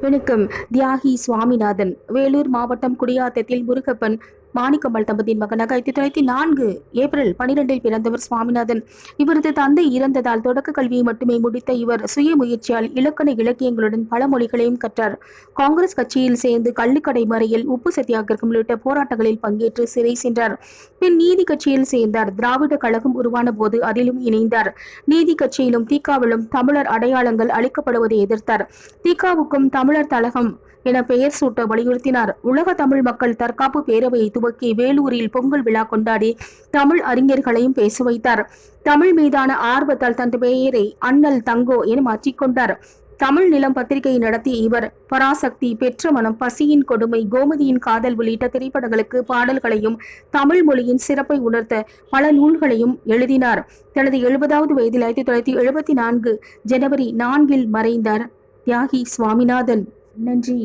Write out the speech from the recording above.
வணக்கம். தியாகி சுவாமிநாதன் வேலூர் மாவட்டம் குடியாத்தத்தில் முருகப்பன் மாணிக்கம்மாள் தம்பதியின் மகனாக 1904 ஏப்ரல் 12 பிறந்தவர் சுவாமிநாதன். இவரது தந்தை இறந்ததால் தொடக்க கல்வியை மட்டுமே முடித்த இவர் சுய முயற்சியால் இலக்கண இலக்கியங்களுடன் பல மொழிகளையும் கற்றார். காங்கிரஸ் கட்சியில் சேர்ந்து கள்ளுக்கடை மறியல், உப்பு சத்தியாகிரகம் உள்ளிட்ட போராட்டங்களில் பங்கேற்று சிறை சென்றார். பின் நீதி கட்சியில் சேர்ந்தார். திராவிட கழகம் உருவான போது அதிலும் இணைந்தார். நீதி கட்சியிலும் திகாவிலும் தமிழர் அடையாளங்கள் அளிக்கப்படுவதை எதிர்த்தார். திகாவுக்கும் தமிழர் தலகம் என பெயர் சூட்ட வலியுறுத்தினார். உலக தமிழ் மக்கள் தற்காப்பு பேரவையை துவக்கி வேலூரில் பொங்கல் விழா கொண்டாடி தமிழ் அறிஞர்களையும் பேச வைத்தார். தமிழ் மீதான ஆர்வத்தால் தன் பெயரை அண்ணல் தங்கோ என மாற்றிக்கொண்டார். தமிழ் நிலம் பத்திரிகையை நடத்திய இவர் பராசக்தி, பெற்ற மனம், பசியின் கொடுமை, கோமதியின் காதல் உள்ளிட்ட திரைப்படங்களுக்கு பாடல்களையும் தமிழ் மொழியின் சிறப்பை உணர்த்த பல நூல்களையும் எழுதினார். தனது 70வது வயதில் 1974 ஜனவரி 4 மறைந்தார் தியாகி சுவாமிநாதன். நன்றி.